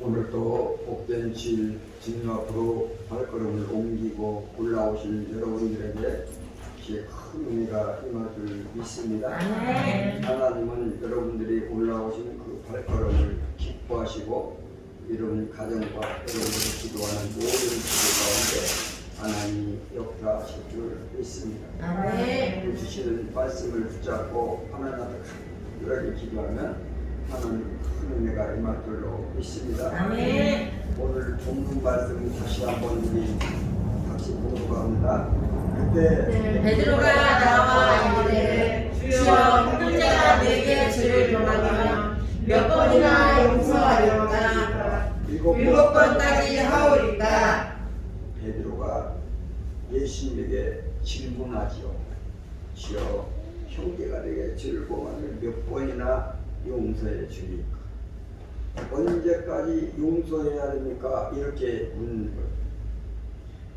오늘도 복된 주님 앞으로 발걸음을 옮기고 올라오신 여러분들에게 큰 의미가 임할 줄 믿습니다. 하나님은 여러분들이 올라오신 그 발걸음을 기뻐하시고 여러분 가정과 여러분들이 기도하는 모든 기도 가운데 하나님이 역사하실 줄 믿습니다. 주시는 말씀을 붙잡고 하나님 앞에 간절하게 기도하면 하나님 큰 은혜가 임할 줄로 믿습니다. 오늘 본문 말씀 다시 한번 우리 같이 보도록 합니다. 그때 베드로가 나와 이르되 주여 형제가 내게 죄를 범하면 몇 번이나 용서하려나 일곱 번까지 하오리까. 베드로가 예수님에게 질문하지요. 주여 형제가 내게 죄를 범하면 몇 번이나 용서해 주니까 언제까지 용서해야 됩니까? 이렇게 묻는 거예요.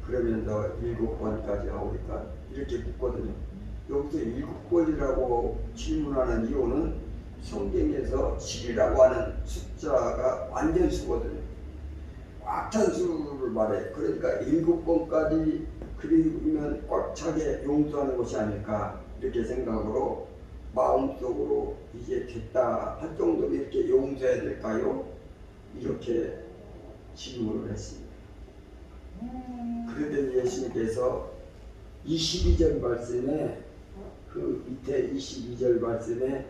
그러면서 7번까지 하오니까 이렇게 묻거든요. 여기서 7번이라고 질문하는 이유는 성경에서 7이라고 하는 숫자가 완전수거든요. 꽉 찬 수를 말해. 그러니까 7번까지 그리면 꽉 차게 용서하는 것이 아닐까 이렇게 생각으로 마음속으로 이제 됐다 할 정도로 이렇게 용서해야 될까요? 이렇게 질문을 했습니다. 그러더니 예수님께서 22절 말씀에 그 밑에 22절 말씀에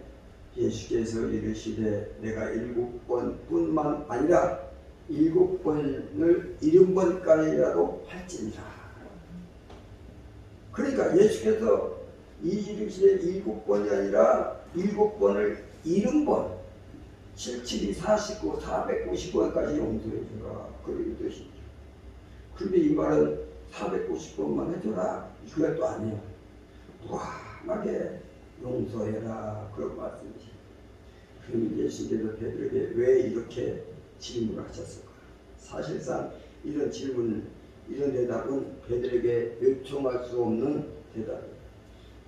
예수께서 이르시되 내가 7번뿐만 아니라 7번을 70번까지라도 할지니라. 그러니까 예수께서 이 이르시되 7번이 아니라 7번을 70번 77이 49, 490번까지 용서해 주라. 그런 뜻이죠. 그런데 이 말은 490번만 해줘라 그것도 아니에요. 무한하게 용서해라 그런 말씀이죠. 그럼 예수님께서 베드로에게 왜 이렇게 질문을 하셨을까? 사실상 이런 질문, 이런 대답은 베드로에게 요청할 수 없는 대답입니다.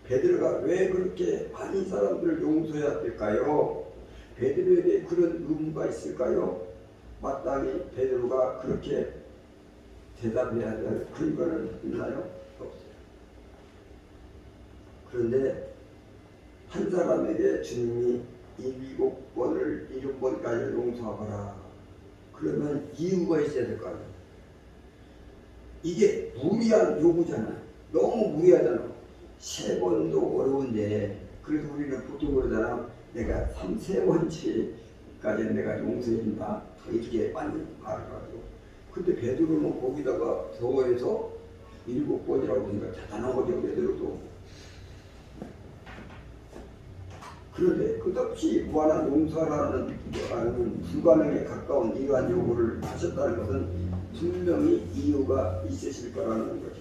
베드로가 왜 그렇게 많은 사람들을 용서해야 될까요? 베드로에게 그런 의무가 있을까요? 마땅히 베드로가 그렇게 대답해야 될 근거는 있나요? 없어요. 그런데 한 사람에게 주님이 7번을 70번까지 용서하거라. 그러면 이유가 있어야 될 거 아니에요. 이게 무리한 요구잖아요. 너무 무리하잖아요. 3번도 어려운데 그래서 우리는 보통 그러잖아. 내가 3번째까지 내가 용서해준다 이렇게 많이 말하고. 근데 베드로는 거기다가 더해서 7번이라고 하니까 대단한 거죠. 베드로도. 그런데 끝없이 무한한 용서라는 불가능에 가까운 이러한 요구를 하셨다는 것은 분명히 이유가 있으실 거라는 거죠.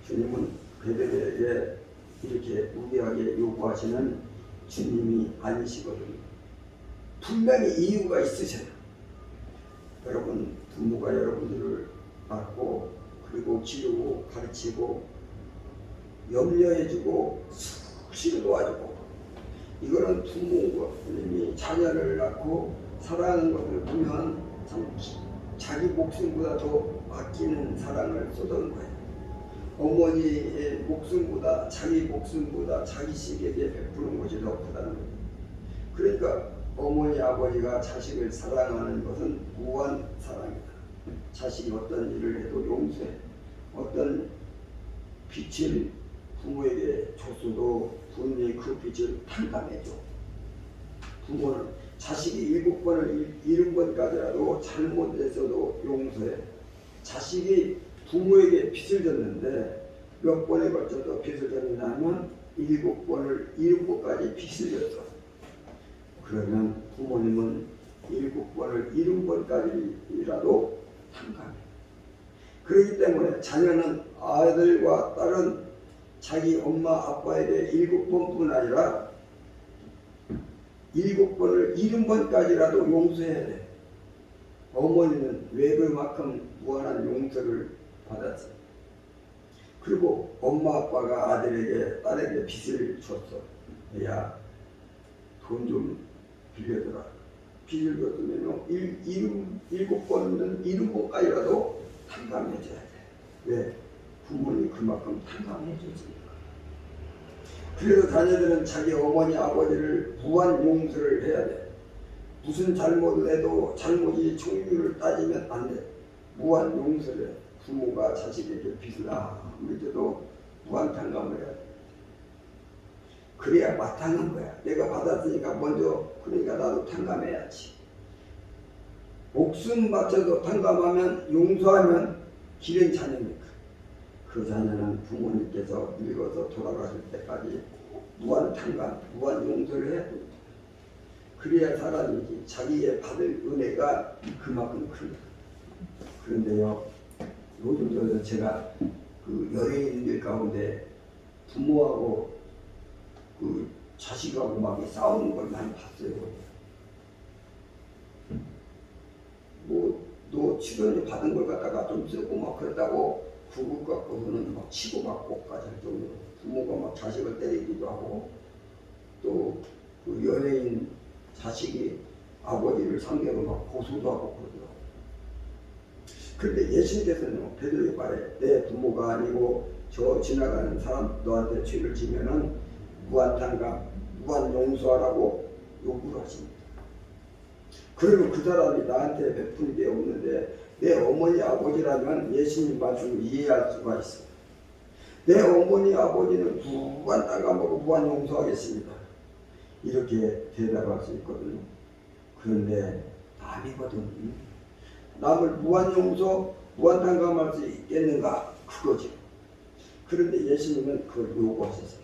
주님은 베드로에게 이렇게 무리하게 요구하시는 주님이 아니시거든요. 분명히 이유가 있으셔요. 여러분 부모가 여러분들을 낳고 그리고 기르고 가르치고 염려해주고 수시로 도와주고 이거는 부모님이 자녀를 낳고 사랑하는 것을 보면 참 자기 목숨보다 더 아끼는 사랑을 쏟은 거예요. 어머니의 목숨보다 자기 목숨보다 자기식에게 베푸는 것이 더 크다는 거예요. 그러니까 어머니 아버지가 자식을 사랑하는 것은 무한 사랑이다. 자식이 어떤 일을 해도 용서해. 어떤 빛을 부모에게 줬어도 부모님이 그 빛을 탕감해줘. 부모는 자식이 7번을 70번까지라도 잘못했어도 용서해. 자식이 부모에게 빚을 졌는데 몇 번에 걸쳐서 빚을 졌느냐 하면 7번을 70번까지 빚을 졌어. 그러면 부모님은 7번을 70번까지라도 탕감해. 그렇기 때문에 자녀는 아들과 딸은 자기 엄마 아빠에게 7번뿐 아니라 7번을 70번까지라도 용서해야 돼. 어머니는 왜 그만큼 무한한 용서를 받았어. 그리고 엄마 아빠가 아들에게 딸에게 빚을 줬어. 야, 돈 좀 빌려줘라. 비유를 들면요, 일곱 번은 70번까지라도 탕감해줘야 돼. 왜? 부모님 그만큼 탕감해주니까. 그래도 자녀들은 자기 어머니 아버지를 무한 용서를 해야 돼. 무슨 잘못을 해도 잘못이 총률을 따지면 안 돼. 무한 용서를 해. 부모가 자식에게 빚을 아무리 져도 무한 탕감을 해야 돼. 그래야 마땅한 거야. 내가 받았으니까 먼저, 그러니까 나도 탕감해야지. 목숨 바쳐서 탕감하면, 용서하면 기른 자녀니까. 그 자녀는 부모님께서 늙어서 돌아가실 때까지 무한 탕감, 무한 용서를 해야 됩니다. 그래야 사람이지. 자기의 받을 은혜가 그만큼 큽니다. 그런데요, 요즘 들어서 제가 그 연예인들 가운데 부모하고 그 자식하고 막 싸우는 걸 많이 봤어요. 너 출연료 받은 걸 갖다가 좀 쓰고 막 그랬다고 구글 갖고서는 막 치고 받고까지 할 정도로 부모가 막 자식을 때리기도 하고, 또 그 연예인 자식이 아버지를 상대로 막 고소도 하고 그러더라고요. 그런데 예수님께서는 베드로에게 말해, 내 부모가 아니고 저 지나가는 사람 너한테 죄를 지면은 무한 탕감, 무한 용서하라고 요구를 하십니다. 그러면 그 사람이 나한테 베푼 게 없는데 내 어머니 아버지라면 예수님 말씀을 이해할 수가 있어요. 내 어머니 아버지는 무한 탕감하고 무한 용서하겠습니다. 이렇게 대답할 수 있거든요. 그런데 아니거든. 남을 무한 용서, 무한 탕감할 수 있겠는가? 그거죠. 그런데 예수님은 그걸 요구하셨어요.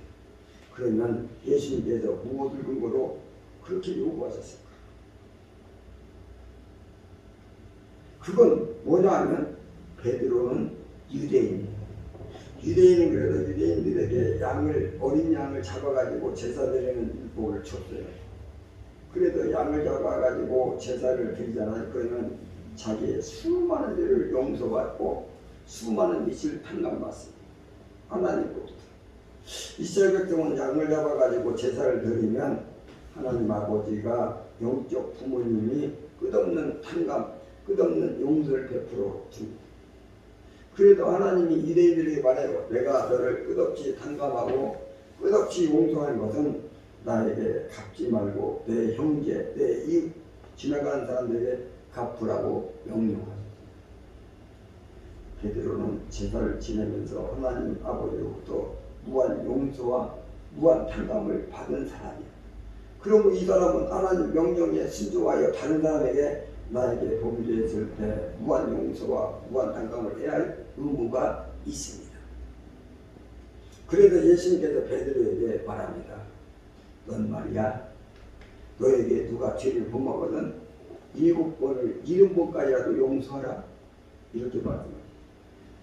그러면 예수님께서 무엇을 근거로 그렇게 요구하셨을까? 그건 뭐냐 하면, 베드로는 유대인이에요. 유대인은 그래도 유대인들에게 어린 양을 잡아가지고 제사 드리는 율법을 줬어요. 그래도 양을 잡아가지고 제사를 드리잖아요. 그러면 자기의 수많은 죄를 용서받고 수많은 빚을 탕감받습니다. 하나님으로부터. 이스라엘 백성은 양을 잡아가지고 제사를 드리면 하나님 아버지가 영적 부모님이 끝없는 탕감, 끝없는 용서를 베풀어 줍니다. 그래도 하나님이 유대인들에게 말해요. 내가 너를 끝없이 탕감하고 끝없이 용서하는 것은 나에게 갚지 말고 내 형제, 내 이웃, 지나가는 사람들에게 갚으라고 명령하셨습니다. 베드로는 제사를 지내면서 하나님 아버지로부터 무한 용서와 무한 탕감을 받은 사람이에요. 그러면 이 사람은 하나님 명령에 순종하여 다른 사람에게 나에게 범죄했을 때 무한 용서와 무한 탕감을 해야 할 의무가 있습니다. 그래서 예수님께서 베드로에게 말합니다. 넌 말이야, 너에게 누가 죄를 범하거든 7번을 70번까지라도 용서하라. 이렇게 말합니다.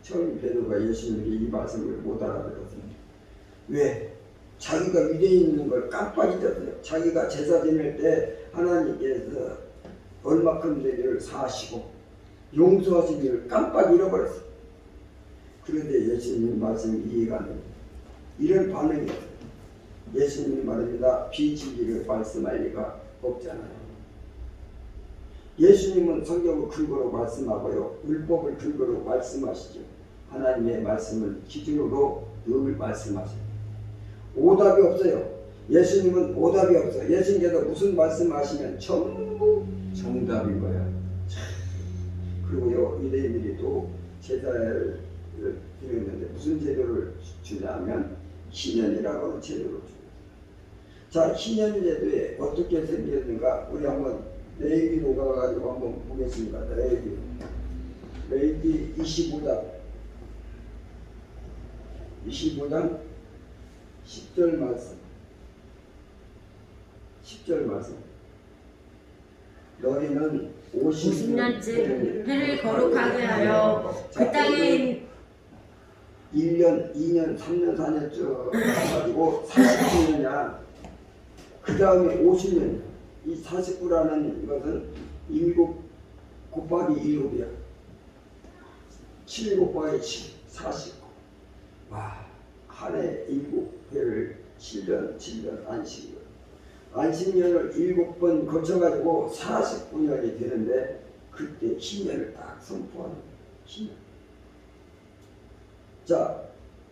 처음 베드로가 예수님에게 이 말씀을 못 알아들었습니다. 왜? 자기가 유대인 있는 걸 깜빡 잊었어요. 자기가 제사 지낼 때 하나님께서 얼마큼 죄를 사하시고 용서하신 일을 깜빡 잃어버렸어요. 그런데 예수님 말씀이 이해가 안 됩니다. 이런 반응이었어요. 예수님이 말합니다. 비진리를 말씀할 리가 없잖아요. 예수님은 성경을 근거로 말씀하고요, 율법을 근거로 말씀하시죠. 하나님의 말씀을 기준으로 늘 말씀하세요. 오답이 없어요. 예수님은 오답이 없어요. 예수님께서 무슨 말씀하시면 전부 정답인 거야. 그리고요, 유대인들이 또 제사를 드렸는데 무슨 제도를 주냐면 희년이라고 하는 제도를 줍니다. 자, 희년 제도에 어떻게 생겼는가 우리 한번 레위기로 가가지고 한번 보겠습니다. 레위기 25장 10절 말씀. 10절 말씀. 너희는 50년째 해를 거룩하게 하여 그 땅에 1년, 2년, 3년, 4년쯤 가지고 49년이야. 그 다음에 50년. 이 49라는 것은 7 곱하기 7이야. 7 곱하기 7, 49. 와, 한 해 7회를 7년 안식이야. 안식년을 7번 거쳐가지고 49년이 되는데 그때 신년을 딱 선포하는 거예요. 신년. 자,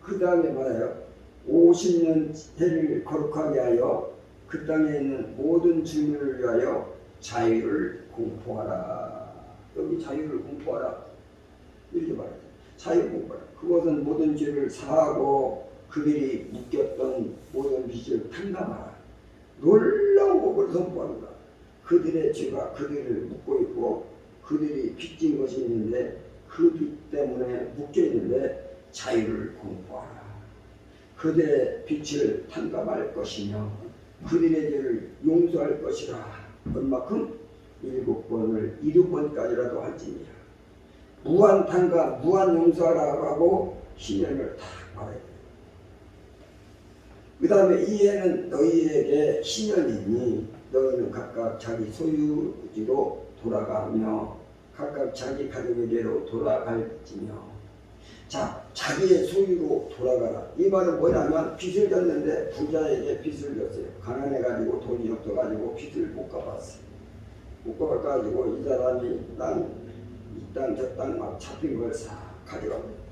그 다음에 말해요. 50년 해를 거룩하게 하여 그 땅에 있는 모든 주민을 위하여 자유를 공포하라. 여기 자유를 공포하라. 이렇게 말해요. 자유 공포하라. 그것은 모든 죄를 사하고 그들이 묶였던 모든 빚을 탕감하라. 놀라운 법을 선포한다. 그들의 죄가 그들을 묶고 있고 그들이 빚진 것이 있는데 그 빚 때문에 묶여 있는데 자유를 공포하라. 그들의 빚을 탕감할 것이며 그들의 죄를 용서할 것이라. 얼마큼? 7번을 7번까지라도 할지니라. 무한 탕감, 무한 용서하라고 하고 신년을 다 말해요. 그 다음에 이 해는 너희에게 신년이니 너희는 각각 자기 소유지로 돌아가며 각각 자기 가족에게로 돌아갈지며. 자, 자기의 소유로 돌아가라. 이 말은 뭐냐면 빚을 졌는데 부자에게 빚을 졌어요. 가난해가지고 돈이 없어가지고 빚을 못 갚았어요. 못 갚아가지고 이 사람이 이 땅 저 땅 막 잡힌 걸 싹 가져갑니다.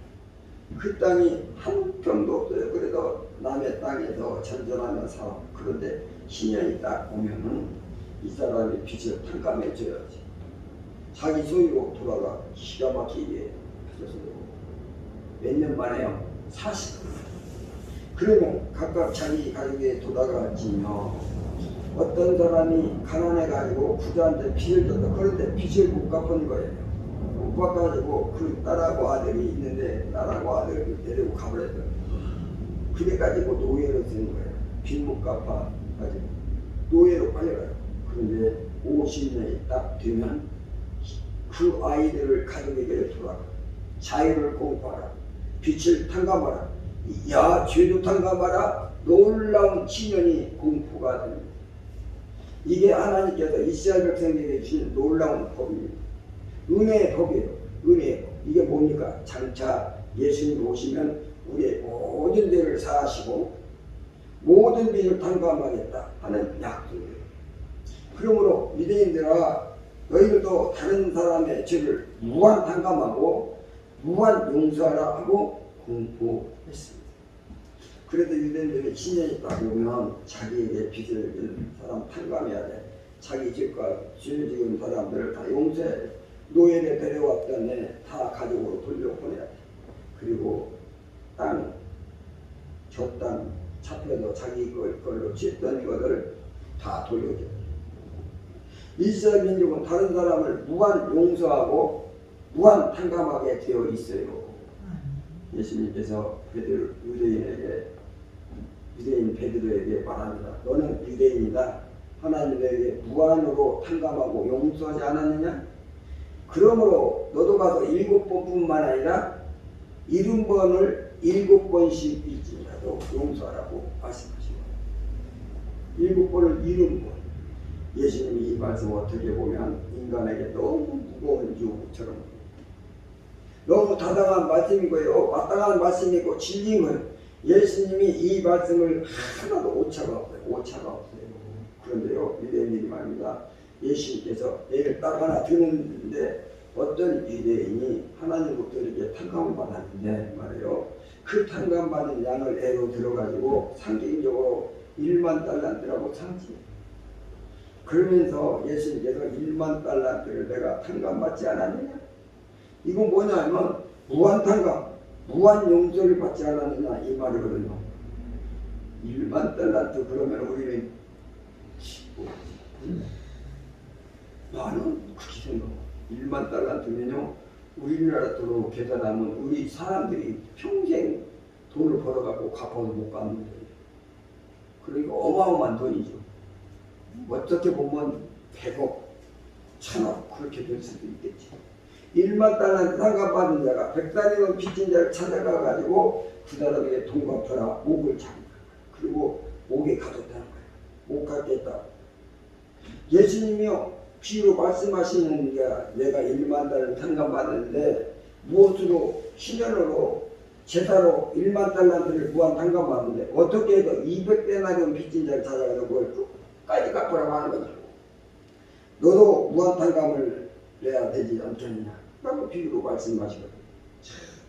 그 땅이 한 평도 없어요. 그래도 남의 땅에서 전전하는 사람. 그런데 신년이 딱 오면은 이 사람의 빚을 탕감해 줘야지. 자기 소유로 돌아가. 기가 막히게 해줬어요. 몇 년 만에요? 40년. 그러면 각각 자기 가족에 돌아가지며 어떤 사람이 가난해가지고 부자한테 빚을 졌다. 그런데 빚을 못 갚은 거예요. 못 갚아가지고 그 딸하고 아들이 있는데 딸하고 아들을 데리고 가버렸어요. 그래가지고 노예로 쓰는 거예요. 빚 못 갚아가지고 노예로 빨려가요. 그런데 50년이 딱 되면 그 아이들을 가족에게 돌아가. 자유를 공부하라. 빚을 탕감하라. 야, 죄도 탕감하라. 놀라운 신년이 공포가 됩니다. 이게 하나님께서 이스라엘 백성에게 주신 놀라운 법입니다. 은혜의 법이에요. 은혜의 법. 이게 뭡니까? 장차 예수님 오시면 우리의 모든 죄를 사하시고 모든 빚을 탕감하겠다 하는 약속이에요. 그러므로 유대인들아, 너희들도 다른 사람의 죄를 무한 탕감하고 무한 용서하라 하고 공포했습니다. 그래도 유대인들이 신년이 딱 오면 자기에게 빚을 진 사람 탕감해야 돼. 자기 집과 죄 지은 사람들을 다 용서해야 돼. 노예를 데려왔던 애 다 가족으로 돌려보내야 돼. 그리고 땅, 저 땅 잡혀서 자기 걸로 짓던 것을 다 돌려줘야 돼. 이스라엘 민족은 다른 사람을 무한 용서하고 무한 탕감하게 되어 있어요. 예수님께서 유대인 베드로에게 말합니다. 너는 유대인이다. 하나님에게 무한으로 탕감하고 용서하지 않았느냐? 그러므로 너도 가서 7번뿐만 아니라 70번을 7번씩일지라도 용서하라고 말씀하시고 7번을 70번. 예수님이 이 말씀을 어떻게 보면 인간에게 너무 무거운 유혹처럼 너무 타당한 말씀인 거예요. 마땅한 말씀이고 진리인 거예요. 예수님이 이 말씀을 하나도 오차가 없어요. 오차가 없어요. 그런데요, 유대인이 말입니다. 예수님께서 애를 딱 하나 드는데 어떤 유대인이 하나님부터 이렇게 탕감을 받았는데 말이에요. 그 탕감받은 양을 애로 들어가지고 상징적으로 1만 달란트라고 상징해요. 그러면서 예수님께서 1만 달란트를 내가 탕감받지 않았느냐? 이건 뭐냐면 무한 탕감, 무한 용서를 받지 않았느냐 이 말이거든요. 1만 달란트 그러면 우리는 나는 그렇게 생각해. 1만 달란트면요 우리나라 돈으로 계산하면 우리 사람들이 평생 돈을 벌어갖고 갚아도 못 갚는 거예요. 그러니까 어마어마한 돈이죠. 어떻게 보면 100억, 1000억 그렇게 될 수도 있겠지. 1만 달란트 상감받은 자가 100달이면 빚진 자를 찾아가가지고 그 사람에게 돈 갚아라 목을 잡는 거예요. 그리고 목에 가뒀다는 거예요. 못 갚겠다. 예수님이요 비유로 말씀하시는 게 내가 1만 달을 탕감받았는데 무엇으로 신년으로 제사로 1만 달란트를 무한 탕감받는데 어떻게 해서 200데나리온 빚진 자를 찾아가는 거예요? 끝까지 갚으라고 하는 거죠. 너도 무한탕감을 내야 되지 않겠느냐 라고 비유로 말씀하시거든요.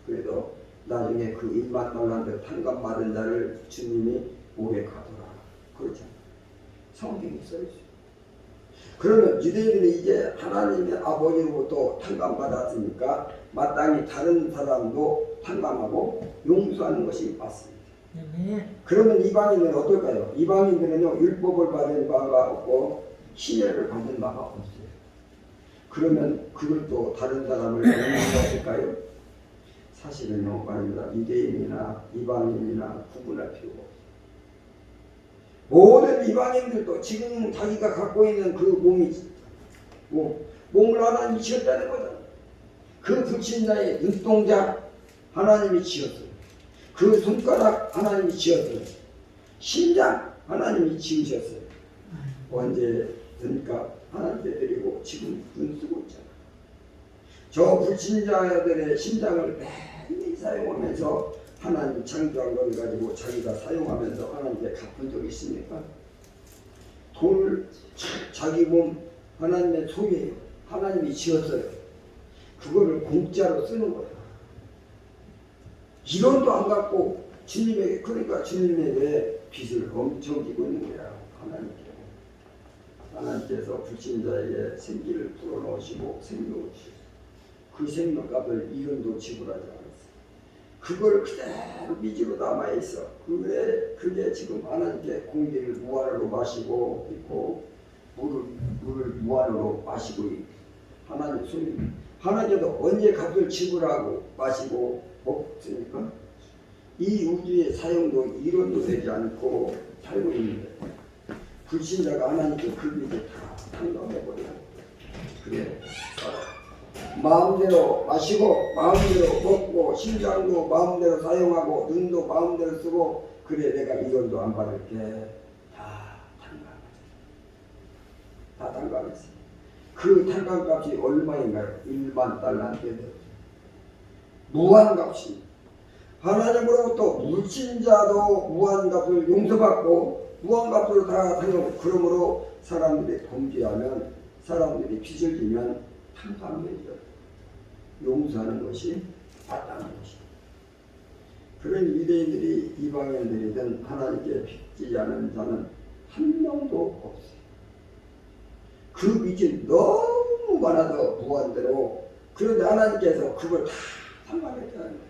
그래도 나중에 그 1만 달란트 탕감 받은 자를 주님이 오래 가더라 그렇잖아요. 성경에 써있어요. 그러면 유대인들이 이제 하나님의 아버지로부터 탕감 받았으니까 마땅히 다른 사람도 탕감하고 용서하는 것이 맞습니다. 그러면 이방인들은 어떨까요? 이방인들은요 율법을 받은 바가 없고 시혜를 받은 바가 없어요. 그러면 그걸 또 다른 사람을 용서할까요? 사실은요 말입니다. 유대인이나 이방인이나 구분할 필요가 없어요. 모든 이방인들도 지금 자기가 갖고 있는 그 몸을 하나님이 지었다는 거죠. 그 불신자의 눈동자 하나님이 지었어요. 그 손가락 하나님이 지었어요. 심장 하나님이 지으셨어요. 언제든가 하나님께 드리고 지금 눈 쓰고 있잖아요. 저 불신자들의 심장을 매일 사용하면서 하나님 창조한 걸 가지고 자기가 사용하면서 하나님께 갚은 적이 있습니까? 돈을 자기 몸 하나님의 소유예요. 하나님이 지었어요. 그거를 공짜로 쓰는 거예요. 1원도 안 갖고 주님에게 그러니까 주님에게 빚을 엄청 지고 있는 거야. 하나님께서 불신자에게 생기를 불어넣으시고 생명을 주셨어요. 그 생명값을 1원도 지불하지 않았어요. 그걸 그대로 미지로 남아있어. 그게 지금 하나님께 공기를 무한으로 마시고 있고 물을 무한으로 마시고 있고 하나님 소유. 하나님께서 언제 값을 지불하고 마시고 먹습니까? 이 우주의 사용도 1원도 되지 않고 살고 있는데 불신자가 하나님께 그 빚을 다 탕감해버리고 그래 마음대로 마시고 마음대로 먹고 심장도 마음대로 사용하고 눈도 마음대로 쓰고 그래 내가 1원도 안 받을게 다 탕감했어요. 그 탕감값이 얼마인가요? 1만 달란트 무한값이 하나님으로부터 불신자도 무한값을 용서받고 무한값으로 다 탕감. 그러므로 사람들이 범죄하면 사람들이 빚을 지면 탕감해줘요. 용서하는 것이 마땅한 것이다. 그런 유대인들이 이방인들이든 하나님께 빚지지 않은 자는 한 명도 없어요. 그 빚이 너무 많아서 무한대로 그런데 하나님께서 그걸 다 탕감했다는 거예요.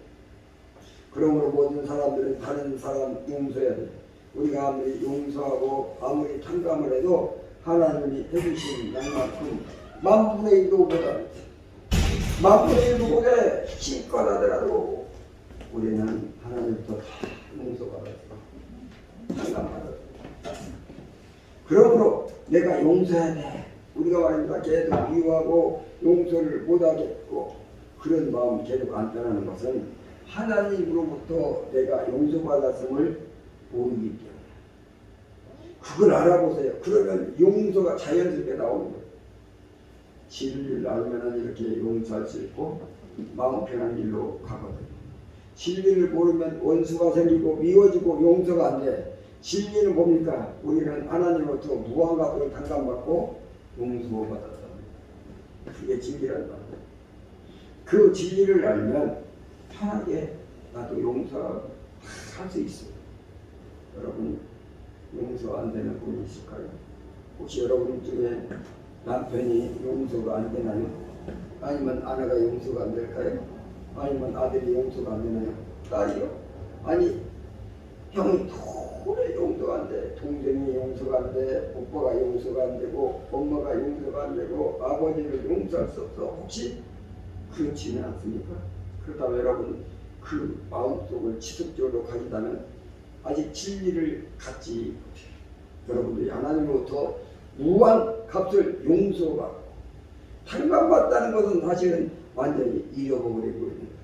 그러므로 모든 사람들은 다른 사람 용서해야 돼요. 우리가 아무리 용서하고 아무리 탕감을 해도 하나님이 해주신 양만큼 만분의 1도보다 만분의 1도보다 힘껏 하더라도 우리는 하나님부터 다 용서받았어. 탕감받았어. 그러므로 내가 용서해야 돼. 우리가 말입니다. 계속 미워하고 용서를 못하겠고 그런 마음 계속 안 떠나는 것은 하나님으로부터 내가 용서받았음을 모르기 때문에 그걸 알아보세요. 그러면 용서가 자연스럽게 나오는 거예요. 진리를 알면 이렇게 용서할 수 있고 마음 편한 길로 가거든요. 진리를 모르면 원수가 생기고 미워지고 용서가 안 돼. 진리는 뭡니까? 우리는 하나님으로부터 무한값을 탕감받고 용서받았다. 그게 진리란 말이에요. 그 진리를 알면 편하게 나도 용서할 수 있어요. 여러분 용서 안 되는 분이 있을까요? 혹시 여러분 중에 남편이 용서가 안 되나요? 아니면 아내가 용서가 안 될까요? 아니면 아들이 용서가 안 되나요? 딸이요? 아니 형이 도저히 용서가 안 돼. 동생이 용서가 안 돼. 오빠가 용서가 안 되고 엄마가 용서가 안 되고 아버지를 용서할 수 없어. 혹시 그렇지는 않습니까? 그렇다면 여러분 그 마음속을 지속적으로 가지다면 아직 진리를 갖지 못해요. 여러분들이 하나님으로부터 무한 값을 용서받고 탕감받다는 것은 사실은 완전히 잃어버리고 있는 거예요.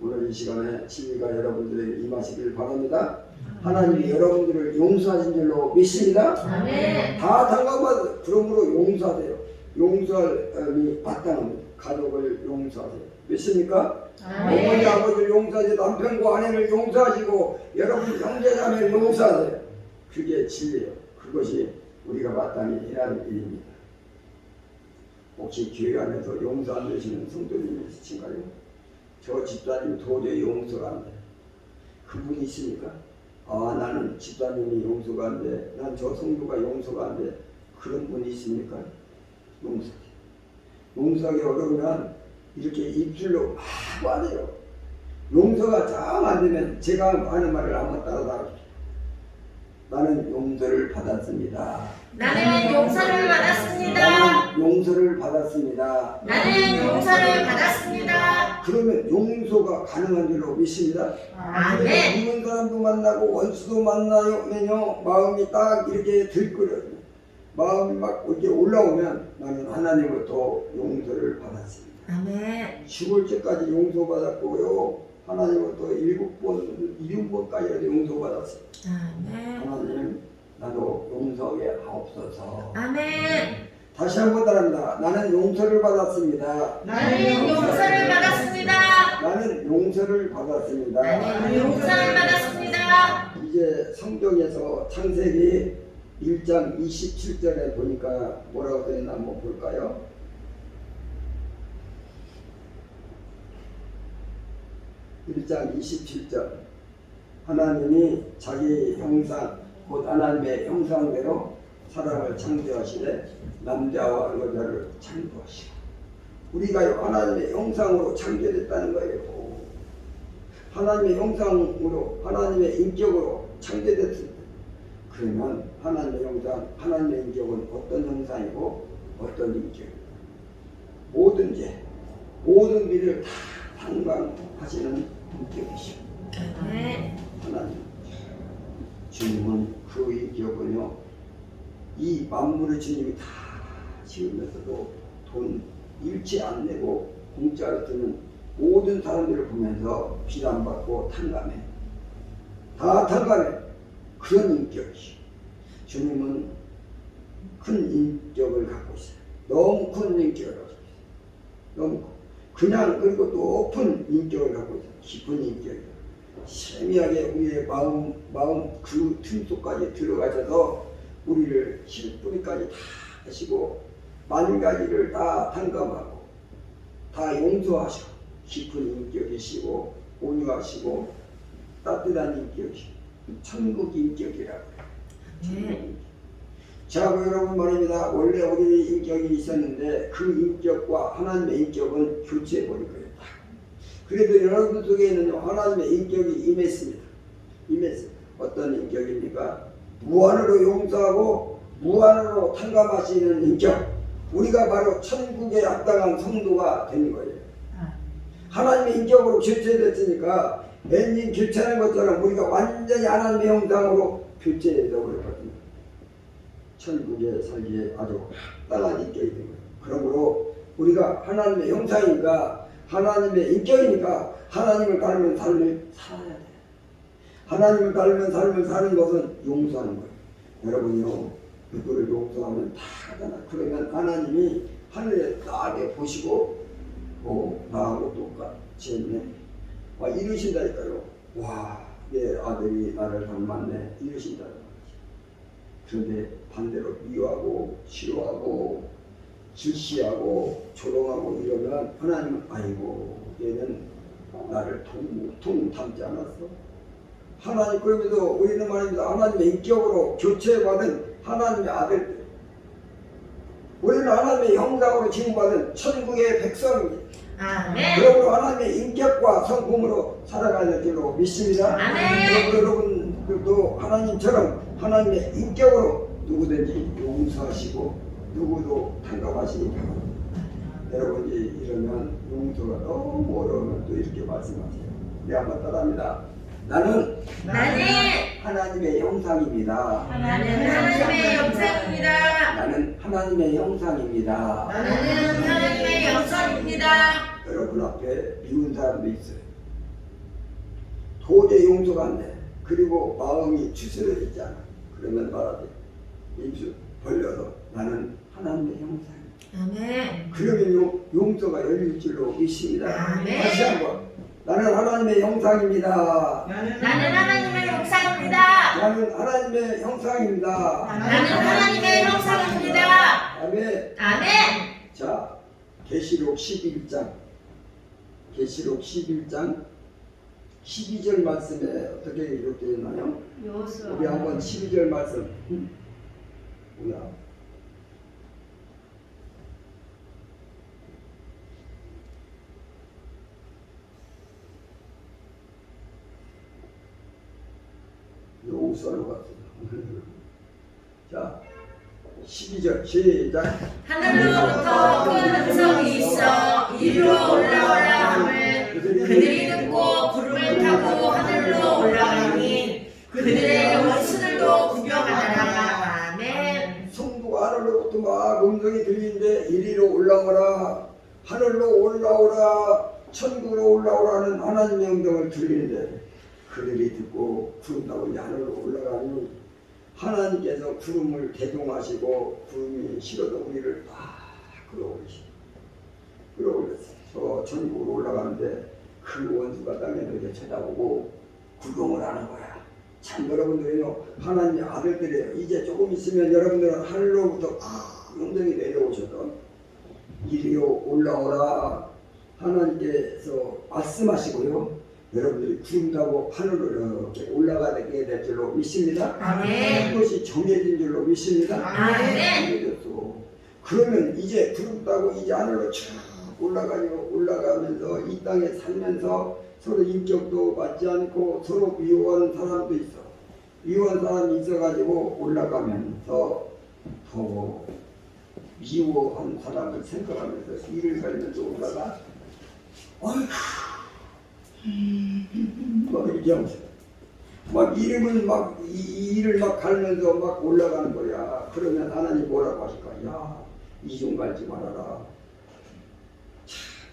오늘 이 시간에 진리가 여러분들에게 임하시길 바랍니다. 하나님이 여러분들을 용서하신 줄로 믿습니다. 아멘. 다 탕감받아요. 그러므로 용서하세요. 용서함이 마땅합니다. 가족을 용서하세요. 믿습니까? 아멘. 어머니 아버지를 용서하세요. 남편과 아내를 용서하시고 여러분 형제자매를 용서하세요. 그게 진리예요. 그것이 우리가 마땅히 해야 할 일입니다. 혹시 교회 안에서 용서 안 되시는 성도님이 있으신가요? 저 집사님 도저히 용서가 안 돼. 그분이 있으니까 아 나는 집사님이 용서가 안 돼. 난 저 성도가 용서가 안 돼. 그런 분이 있습니까? 용서하기 어려우면 이렇게 입술로 막 하네요. 용서가 잘 안 되면 제가 하는 말을 한번 따라다니죠. 나는 용서를 받았습니다. 나는 용서를 받았습니다. 나는 용서를 받았습니다. 나는 용서를 받았습니다. 그러면 용서가 가능한 줄로 믿습니다. 아멘. 미운 사람도 만나고 원수도 만나면요 마음이 딱 이렇게 들끓어요. 마음이 막 이렇게 올라오면 나는 하나님으로부터 용서를 받았습니다. 아멘. 죽을 때까지 용서받았고요. 하나님으로부터 7번까지 용서받았어요. 아멘. 하나님 나도 용서하게 하옵소서. 아멘. 다시 한번 따라합니다. 나는 용서를 받았습니다. 나는 용서를 받았습니다. 나는 용서를 받았습니다. 나는 용서를 받았습니다. 이제 성경에서 창세기 1장 27절에 보니까 뭐라고 되어 있나 한번 볼까요? (1장 27절) 하나님이 자기 형상 곧 하나님의 형상대로 사람을 창조하시되 남자와 여자를 창조하시고 우리가 하나님의 형상으로 창조됐다는 거예요. 하나님의 형상으로 하나님의 인격으로 창조됐습니다. 그러면 하나님의 형상, 하나님의 인격은 어떤 형상이고 어떤 인격입니까? 모든 일을 다 담당하시는 인격이시오. 아멘. 하나님 주님은 그 인격은요 이 만물의 주님이 다 지으면서도 돈 일치 안 내고 공짜로 쓰는 모든 사람들을 보면서 비난받고 탕감해. 다 탕감해. 그런 인격이시오. 주님은 큰 인격을 갖고 있어요. 너무 큰 인격을 갖고 있어요. 너무 그냥 그리고 높은 인격을 갖고 있어요. 깊은 인격이에요. 세미하게 우리의 마음 그 틈속까지 들어가셔서 우리를 실뿌리까지 다 하시고 만 가지를 다 탕감하고 다 용서하시고 깊은 인격이시고 온유하시고 따뜻한 인격이시고 천국 인격이라고 해요. 자, 여러분 말입니다. 원래 우리 인격이 있었는데 그 인격과 하나님의 인격은 교체해버린 거예요. 그래도 여러분 속에는 하나님의 인격이 임했습니다. 어떤 인격입니까? 무한으로 용서하고 무한으로 탕감하시는 인격. 우리가 바로 천국에 합당한 성도가 되는 거예요. 하나님의 인격으로 교체됐으니까 엔진 교체하는 것처럼 우리가 완전히 하나님의 형상으로 교체되어 버렸거든요. 천국에 살기에 아주 합당한 인격이 된 거예요. 그러므로 우리가 하나님의 형상이니까 하나님의 인격이니까 하나님을 닮은 삶을 살아야 돼. 하나님을 닮은 삶을 사는 것은 용서하는 거예요. 여러분요, 누구를 용서하면 다 하잖아. 그러면 하나님이 하늘에 나게 보시고, 나하고 똑같이 했네. 와, 이러신다니까요. 와, 내 아들이 나를 닮았네. 이러신다는 거지. 그런데 반대로 미워하고, 싫어하고, 질시하고 조롱하고 이러면 하나님은 아이고 얘는 나를 통 닮지 않았어. 하나님 그러면서 우리는 말입니다. 하나님의 인격으로 교체받은 하나님의 아들들, 우리는 하나님의 형상으로 지음받은 천국의 백성입니다. 아멘. 그러므로 하나님의 인격과 성품으로 살아가야 될 줄로 믿습니다. 아멘. 여러분들도 하나님처럼 하나님의 인격으로 누구든지 용서하시고 누구도 탕감하시니까 여러분이 이러면 용서가 너무 어려우면 또 이렇게 말씀하세요. 우리 한번 따라합니다. 나는 하나님의 형상입니다. 나는 하나님의 영상입니다. 나는 하나님의 형상입니다. 나는 하나님의 영상입니다. 여러분 앞에 미운 사람도 있어요. 도저히 용서가 안 돼. 그리고 마음이 추스러지지 않아. 그러면 말하지. 입술 벌려서 나는 하나님의 형상입니다. 아멘. 그러면 용서가 열릴 줄로 믿습니다. 아멘. 다시 한번 나는 하나님의 형상입니다. 나는 하나님의 영상입니다. 형상입니다. 나는 하나님의 형상입니다. 나는 하나님의 형상입니다. 아멘. 아멘. 자, 계시록 11장 12절 말씀에 어떻게 이렇게 있나요? 우리 한번 12절 말씀. 뭐야? 요우서로 갔어요. 자, 12절 시작. 하늘로부터 큰 음성이 있어 이리로 올라오라 함을 그들이 듣고 구름을 타고 하늘로 올라가니 그들의 원수들도 구경하더라. 아멘. 성부가 하늘로부터 막 음성이 들리는데 이리로 올라오라, 하늘로 올라오라, 천국으로 올라오라는 하나님의 음성을 들리는데 그들이 듣고 구름 타고 이제 하늘로 올라가니 하나님께서 구름을 대동하시고 구름이 실어도 우리를 막 끌어올렸어요. 저 천국으로 올라가는데 그 원수가 땅에 이렇게 쳐다보고 구경을 하는 거야. 참 여러분들은요 하나님의 아들들이에요. 이제 조금 있으면 여러분들은 하늘로부터 큰 음성이 내려오셔서 이리로 올라오라 하나님께서 말씀하시고요. 여러분들이 구름 타고 하늘로 이렇게 올라가게 될 줄로 믿습니다. 아멘. 그것이 정해진 줄로 믿습니다. 아멘. 정해졌어. 그러면 이제 구름 타고 이제 하늘로 쭉 올라가면서 이 땅에 살면서 서로 인격도 맞지 않고 서로 미워하는 사람도 있어. 미워하는 사람이 있어가지고 올라가면서 더 미워하는 사람을 생각하면서 일을 갈면서 올라가. 어휴. 막 이렇게 하면서 막 이름을 막 일을 막 갈면서 막 올라가는 거야. 그러면 하나님 뭐라고 하실까? 야, 이중 갈지 말아라.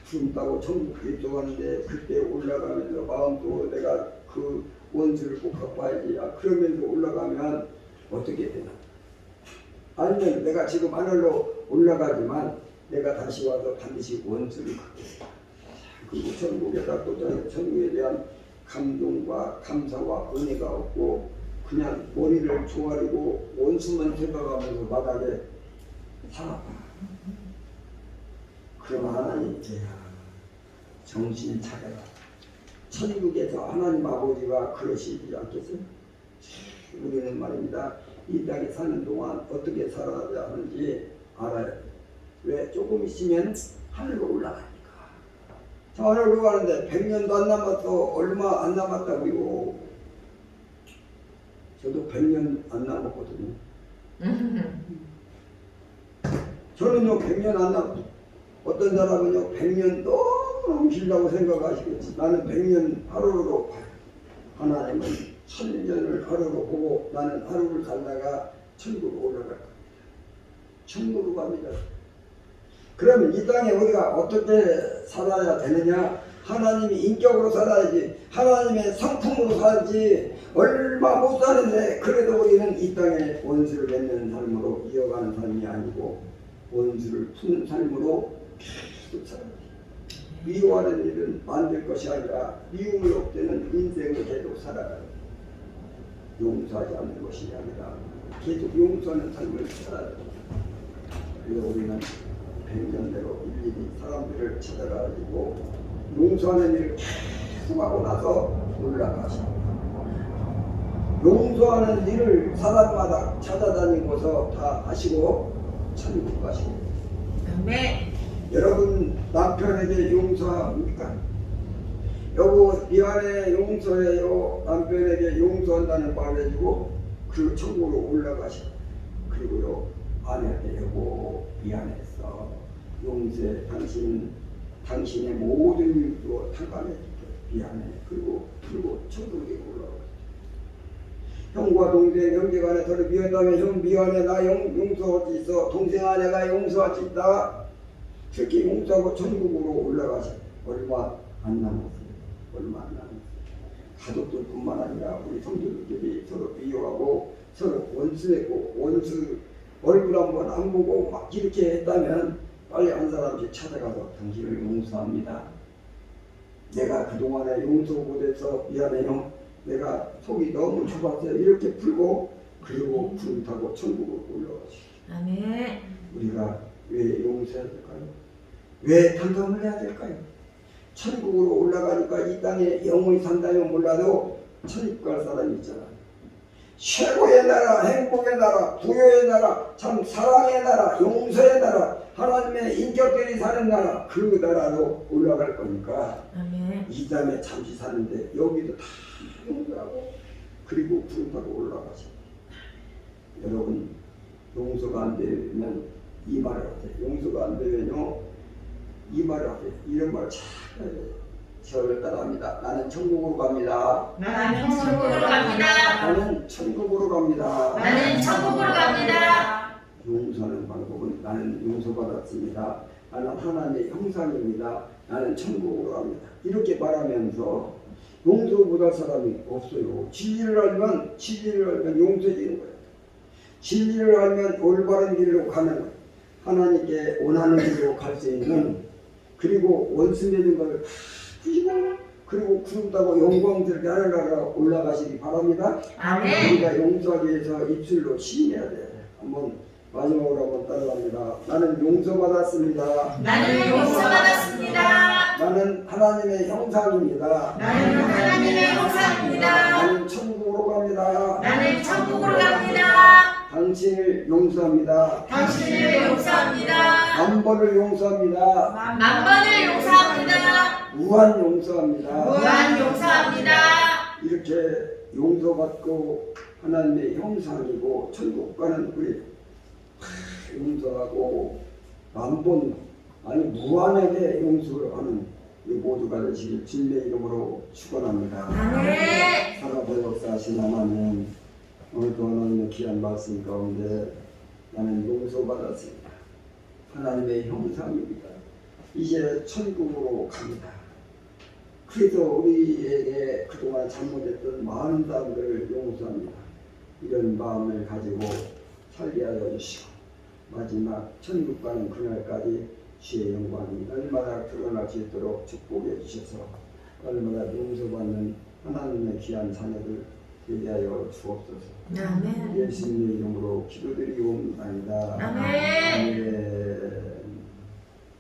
구름 타고 천국에 들어가는데 그때 올라가면서 마음도 내가 그 원수를 꼭 갚아야지. 그러면서 올라가면 어떻게 되나? 아니면 내가 지금 하늘로 올라가지만 내가 다시 와서 반드시 원수를 갚게 돼. 그리고 천국에다 또 천국에 대한 감동과 감사와 은혜가 없고 그냥 머리를 조아리고 원수만 생각하면서 마당에 살아가. 그러면 하나님 정신 차려라. 천국에서 하나님 아버지가 그러시지 않겠어요? 우리는 말입니다. 이 땅에 사는 동안 어떻게 살아야 하는지 알아야 돼요. 왜? 조금 있으면 하늘로 올라가니까. 하늘로 가는데 100년도 안 남았어. 얼마 안 남았다고요. 저도 100년 안 남았거든요. 저는요 100년 안 남았어요. 어떤 사람은요 100년 너무 길다고 생각하시겠지. 나는 100년 하루로 봐요. 하나님은 1000년을 하루로 보고 나는 하루를 살다가 천국으로 올라갈 겁니다. 천국으로 갑니다. 그러면 이 땅에 우리가 어떻게 살아야 되느냐? 하나님이 인격으로 살아야지, 하나님의 성품으로 살지. 얼마 못 사는데 그래도 우리는 이 땅에 원수를 맺는 삶으로 이어가는 삶이 아니고 원수를 푸는 삶으로 계속 살아야 돼. 미워하는 일은 만들 것이 아니라 미움을 없애는 인생을 계속 살아가야 돼. 용서하지 않는 것이 아니라 계속 용서하는 삶을 살아야 돼. 그래서 우리는 100년대로 일일이 사람들을 찾아가지고 용서하는 일을 계속 하고 나서 올라가십니다. 용서하는 일을 사람마다 찾아다니고서 다 하시고 천국 가십니다. 아멘. 여러분 남편에게 용서합니까? 여보 미안해 용서해요. 남편에게 용서한다는 말을 해주고 그리고 천국으로 올라가십니다. 그리고요 아내한테 여보 미안했어. 용서해. 당신의 모든 일도 탕감해줄게. 미안해. 그리고 천국에 올라가. 형과 동생, 형제간에 서로 미웠다면 형 미안해. 나 용서할 수 있어. 동생아 내가 용서할 수 있다. 그렇게 용서하고 천국으로 올라가셔. 얼마 안 남았어요. 얼마 안 남았어요. 가족들뿐만 아니라 우리 성도들끼리 서로 비교하고 서로 원수했고 원수 얼굴 한번 안 보고 막 이렇게 했다면 빨리 한 사람씩 찾아가서 당신을 용서합니다. 내가 그동안에 용서 못해서 미안해요. 내가 속이 너무 좁았어요. 이렇게 풀고 그리고 구름 타고 천국으로 올라가시오. 아멘. 우리가 왜 용서해야 될까요? 왜 단감을 해야 될까요? 천국으로 올라가니까 이 땅에 영원히 산다면 몰라도 천국 갈 사람이 있잖아요. 최고의 나라, 행복의 나라, 부여의 나라, 참 사랑의 나라, 용서의 나라, 하나님의 인격들이 사는 나라, 그 나라로 올라갈 거니까 아멘. 이 땅에 잠시 사는데 여기도 다 용서하고 그리고 구름 타고 올라가죠. 여러분 용서가 안 되면 이 말을 하세요. 용서가 안 되면요 이 말을 하세요. 이런 말 잘 해야 돼요. 저를 따라합니다. 나는 천국으로 갑니다. 나는 천국으로 갑니다. 나는 천국으로 갑니다. 나는 천국으로 갑니다. 용서하는 방법은 나는 용서받았습니다. 나는 하나님의 형상입니다. 나는 천국으로 갑니다. 이렇게 말하면서 용서보다 사람이 없어요. 진리를 알면 용서해지는 거예요. 진리를 알면 올바른 길로 가는 거예요. 하나님께 원하는 길로 갈 수 있는 그리고 원수 맺은 것을 다 푸시고 그리고 구름 타고 영광스럽게 하늘나라 올라가시기 바랍니다. 아멘. 우리가 용서하기 위해서 입술로 시인해야 돼. 한번 마지막으로 한번 따라갑니다. 나는 용서받았습니다. 나는 용서받았습니다. 나는 하나님의 형상입니다. 나는 하나님의 형상입니다. 나는 천국으로 갑니다. 나는 천국으로 갑니다. 당신을 용서합니다. 당신을 용서합니다. 만 번을 용서합니다. 만 번을 용서합니다. 무한 용서합니다. 무한 용서합니다. 이렇게 용서받고 하나님의 형상이고 천국 가는 우리 용서하고 만 번 아니 무한하게 용서를 하는 이 모두가 되시길 주님의 이름으로 축원합니다. 아멘. 살아보 역사하신 하나님 오늘도 하나님의 귀한 말씀 가운데 나는 용서받았습니다. 하나님의 형상입니다. 이제 천국으로 갑니다. 그래서 우리에게 그동안 잘못했던 많은 사람들을 용서합니다. 이런 마음을 가지고 살게 하여 주시고 마지막 천국 가는 그날까지 주의 영광이 날마다 드러날 수 있도록 축복해 주셔서 날마다 용서받는 하나님의 귀한 자녀들 되게 하여 주옵소서. 아멘. 예수님의 이름으로 기도드리옵나이다. 아멘. 아멘.